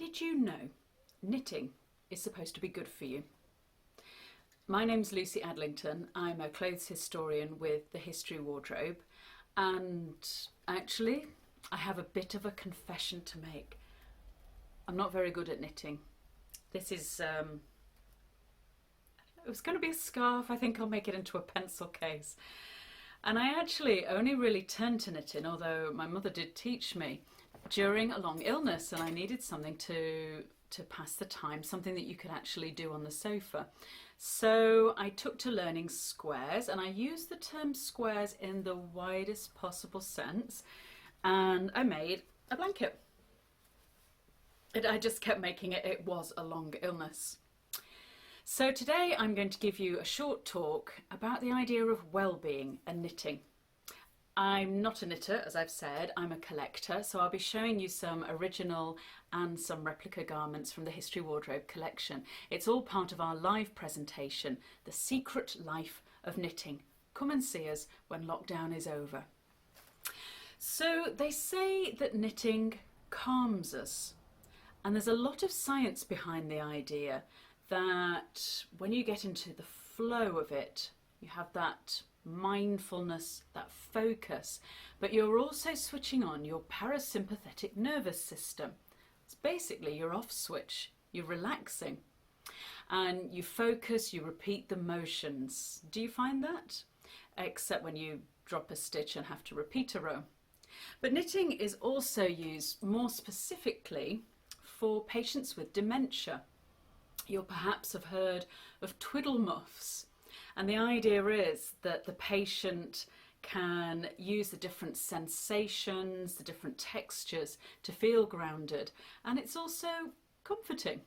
Did you know knitting is supposed to be good for you? My name's Lucy Addlington. I'm a clothes historian with the History Wardrobe, and actually I have a bit of a confession to make. I'm not very good at knitting. This is it was going to be a scarf. I think I'll make it into a pencil case. And I actually only really turned to knitting, although my mother did teach me, during a long illness, and I needed something to pass the time, something that you could actually do on the sofa. So I took to learning squares, and I used the term squares in the widest possible sense, and I made a blanket. I just kept making it. It was a long illness. So today I'm going to give you a short talk about the idea of well-being and knitting. I'm not a knitter, as I've said, I'm a collector, so I'll be showing you some original and some replica garments from the History Wardrobe collection. It's all part of our live presentation, The Secret Life of Knitting. Come and see us when lockdown is over. So they say that knitting calms us, and there's a lot of science behind the idea that when you get into the flow of it, you have that mindfulness, that focus, but you're also switching on your parasympathetic nervous system. It's basically your off switch. You're relaxing and you focus, you repeat the motions. Do you find that? Except when you drop a stitch and have to repeat a row. But knitting is also used more specifically for patients with dementia. You'll perhaps have heard of twiddle muffs. And the idea is that the patient can use the different sensations, the different textures to feel grounded. And it's also comforting.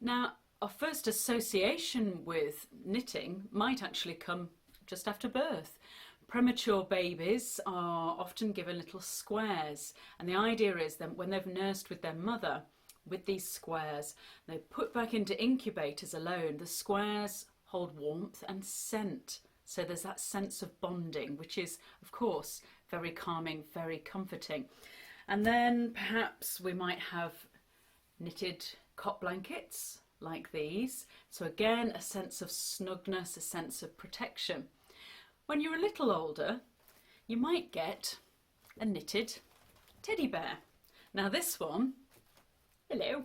Now, our first association with knitting might actually come just after birth. Premature babies are often given little squares. And the idea is that when they've nursed with their mother, with these squares, they're put back into incubators alone. The squares hold warmth and scent. So there's that sense of bonding, which is, of course, very calming, very comforting. And then perhaps we might have knitted cot blankets like these. So again, a sense of snugness, a sense of protection. When you're a little older, you might get a knitted teddy bear. Now this one, hello.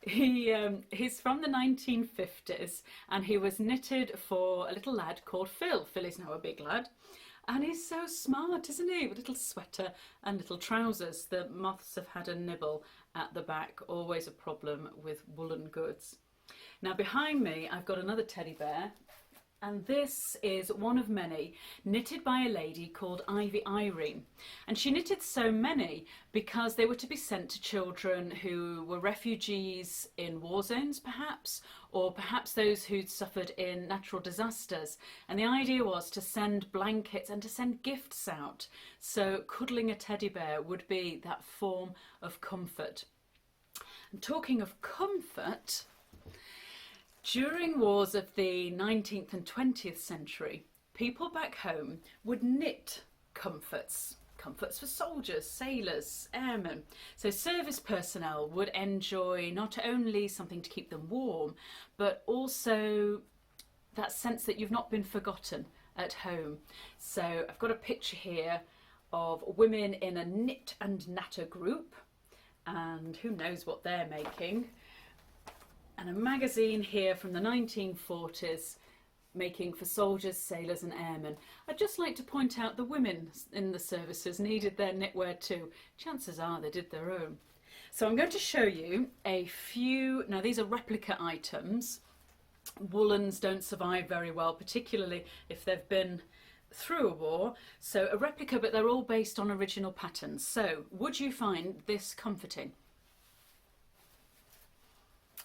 He's from the 1950s, and he was knitted for a little lad called Phil. Phil is now a big lad, and he's so smart, isn't he? With a little sweater and little trousers. The moths have had a nibble at the back, always a problem with woolen goods. Now behind me I've got another teddy bear, and this is one of many knitted by a lady called Ivy Irene. And she knitted so many because they were to be sent to children who were refugees in war zones perhaps, or perhaps those who'd suffered in natural disasters. And the idea was to send blankets and to send gifts out. So cuddling a teddy bear would be that form of comfort. And talking of comfort, during wars of the 19th and 20th century, people back home would knit comforts for soldiers, sailors, airmen. So service personnel would enjoy not only something to keep them warm, but also that sense that you've not been forgotten at home. So I've got a picture here of women in a knit and natter group, and who knows what they're making. And a magazine here from the 1940s, making for soldiers, sailors and airmen. I'd just like to point out the women in the services needed their knitwear too. Chances are they did their own. So I'm going to show you a few, now these are replica items. Woolens don't survive very well, particularly if they've been through a war. So a replica, but they're all based on original patterns. So would you find this comforting?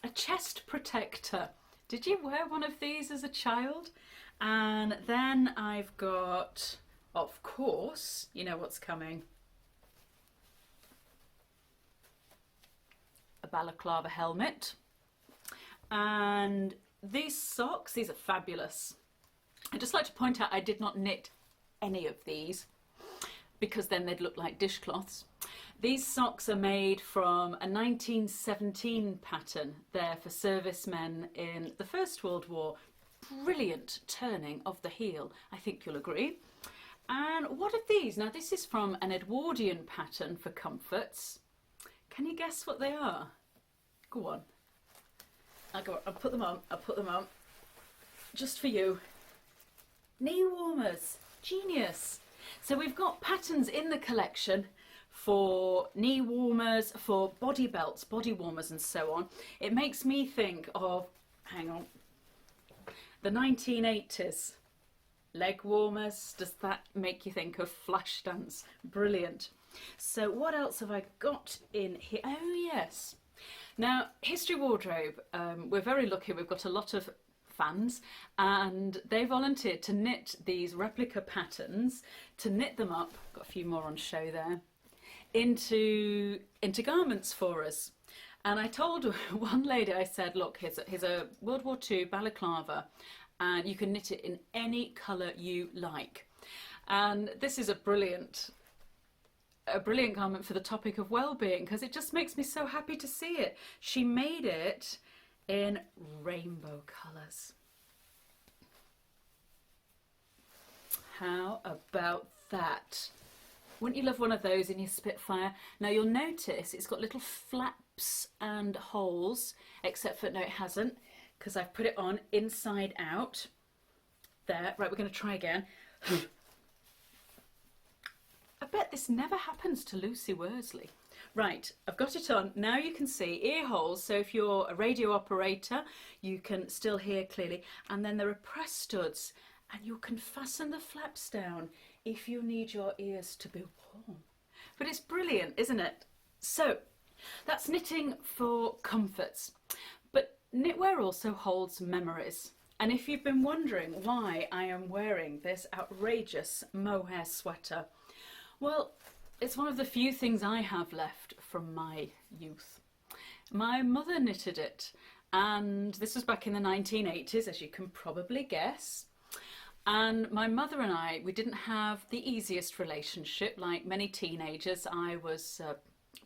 A chest protector. Did you wear one of these as a child? And then I've got, of course, you know what's coming, a balaclava helmet. And these socks, these are fabulous. I'd just like to point out I did not knit any of these. because then they'd look like dishcloths. These socks are made from a 1917 pattern there for servicemen in the First World War. Brilliant turning of the heel, I think you'll agree. And what are these? Now this is from an Edwardian pattern for comforts. Can you guess what they are? Go on. I'll put them on, I'll put them on. Just for you. Knee warmers, genius. So we've got patterns in the collection for knee warmers, for body belts, body warmers and so on. It makes me think of, hang on, the 1980s. Leg warmers, does that make you think of flash dance? Brilliant. So what else have I got in here? Oh yes. Now, History Wardrobe, we're very lucky, we've got a lot of fans and they volunteered to knit these replica patterns, to knit them up, got a few more on show there, into garments for us. And I told one lady, I said, look, here's a World War II balaclava and you can knit it in any colour you like. And this is a brilliant garment for the topic of well-being because it just makes me so happy to see it. She made it in rainbow colours. How about that? Wouldn't you love one of those in your Spitfire? Now you'll notice it's got little flaps and holes, except for, no it hasn't, because I've put it on inside out. There, right, we're going to try again. I bet this never happens to Lucy Worsley. Right, I've got it on. Now you can see ear holes, so if you're a radio operator, you can still hear clearly. And then there are press studs, and you can fasten the flaps down if you need your ears to be warm. But it's brilliant, isn't it? So, that's knitting for comforts. But knitwear also holds memories. And if you've been wondering why I am wearing this outrageous mohair sweater, well, it's one of the few things I have left from my youth. My mother knitted it, and this was back in the 1980s, as you can probably guess. And my mother and I, we didn't have the easiest relationship. Like many teenagers, I was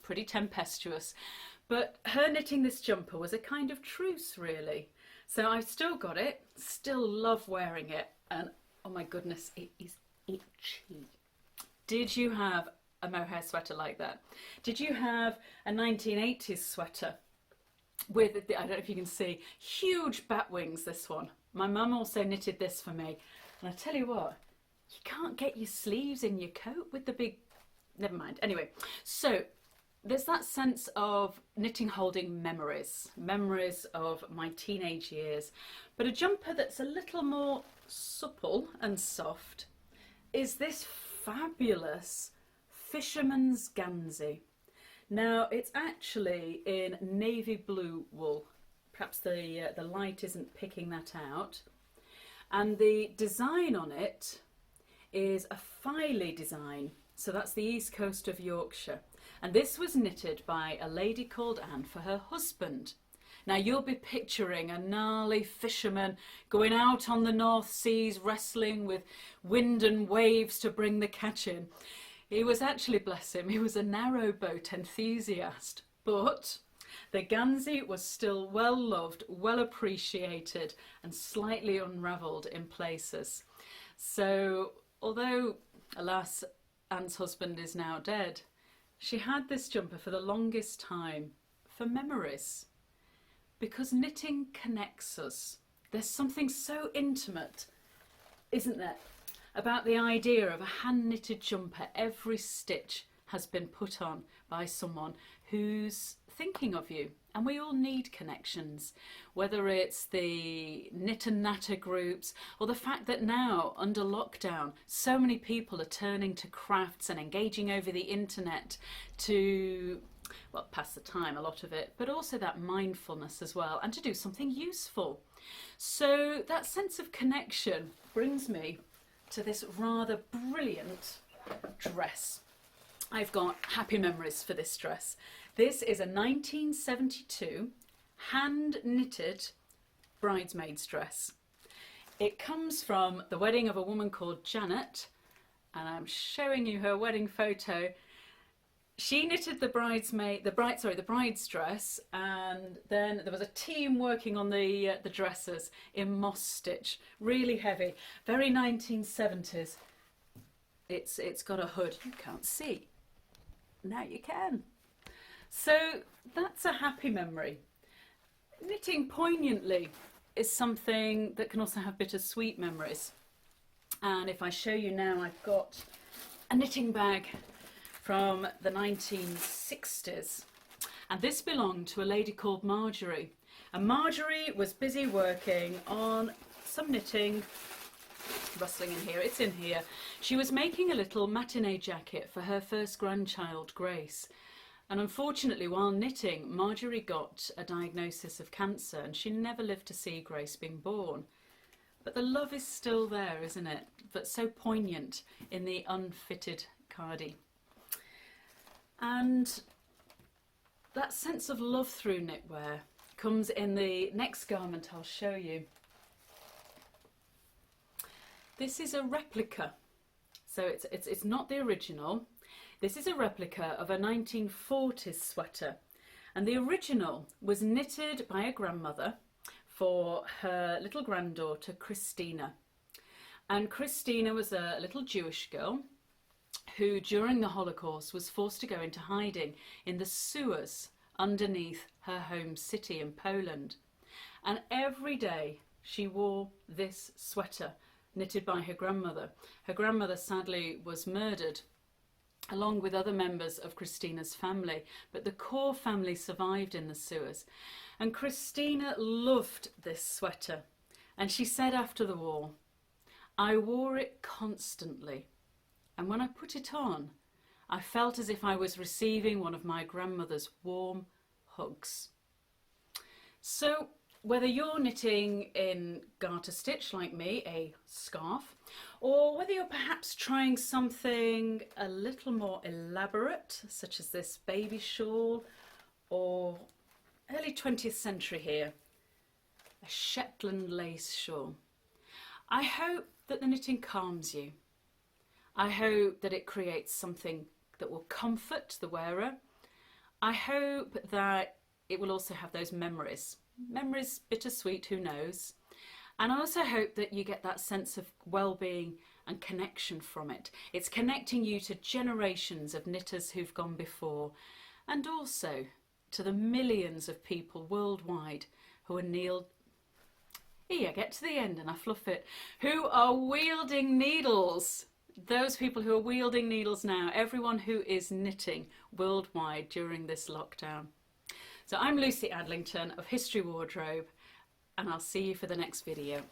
pretty tempestuous. But her knitting this jumper was a kind of truce, really. So I've still got it, still love wearing it, and oh my goodness, it is itchy. Did you have a mohair sweater like that? Did you have a 1980s sweater with, I don't know if you can see, huge bat wings, this one. My mum also knitted this for me. And I tell you what, you can't get your sleeves in your coat with the big, never mind. Anyway, so there's that sense of knitting holding memories of my teenage years. But a jumper that's a little more supple and soft is this fabulous fisherman's gansey. Now it's actually in navy blue wool. Perhaps the light isn't picking that out. And the design on it is a filey design. So that's the east coast of Yorkshire. And this was knitted by a lady called Anne for her husband. Now you'll be picturing a gnarly fisherman going out on the North Seas wrestling with wind and waves to bring the catch in. He was actually, bless him, he was a narrowboat enthusiast. But the gansey was still well loved, well appreciated and slightly unravelled in places. So although, alas, Anne's husband is now dead, she had this jumper for the longest time for memories. Because knitting connects us. There's something so intimate, isn't there, about the idea of a hand-knitted jumper. Every stitch has been put on by someone who's thinking of you. And we all need connections, whether it's the knit and natter groups or the fact that now, under lockdown, so many people are turning to crafts and engaging over the internet to, well, pass the time, a lot of it, but also that mindfulness as well, and to do something useful. So that sense of connection brings me to this rather brilliant dress. I've got happy memories for this dress. This is a 1972 hand-knitted bridesmaid's dress. It comes from the wedding of a woman called Janet and I'm showing you her wedding photo. She knitted the bride's dress, and then there was a team working on the dresses in moss stitch, really heavy, very 1970s. It's got a hood. You can't see. Now you can. So that's a happy memory. Knitting poignantly is something that can also have bittersweet memories. And if I show you now, I've got a knitting bag from the 1960s, and this belonged to a lady called Marjorie, and Marjorie was busy working on some knitting. Rustling in here, it's in here. She was making a little matinee jacket for her first grandchild, Grace, and unfortunately while knitting, Marjorie got a diagnosis of cancer and she never lived to see Grace being born. But the love is still there, isn't it? But so poignant in the unfitted cardie. And that sense of love through knitwear comes in the next garment I'll show you. This is a replica, so it's not the original. This is a replica of a 1940s sweater, and the original was knitted by a grandmother for her little granddaughter Christina. And Christina was a little Jewish girl who during the Holocaust was forced to go into hiding in the sewers underneath her home city in Poland. And every day she wore this sweater knitted by her grandmother. Her grandmother sadly was murdered along with other members of Christina's family, but the core family survived in the sewers. And Christina loved this sweater, and she said after the war, "I wore it constantly, and when I put it on, I felt as if I was receiving one of my grandmother's warm hugs." So whether you're knitting in garter stitch like me, a scarf, or whether you're perhaps trying something a little more elaborate, such as this baby shawl, or early 20th century here, a Shetland lace shawl, I hope that the knitting calms you. I hope that it creates something that will comfort the wearer. I hope that it will also have those memories. Memories bittersweet, who knows? And I also hope that you get that sense of well-being and connection from it. It's connecting you to generations of knitters who've gone before, and also to the millions of people worldwide who are I get to the end and I fluff it, who are wielding needles. Those people who are wielding needles now, everyone who is knitting worldwide during this lockdown. So I'm Lucy Addlington of History Wardrobe, and I'll see you for the next video.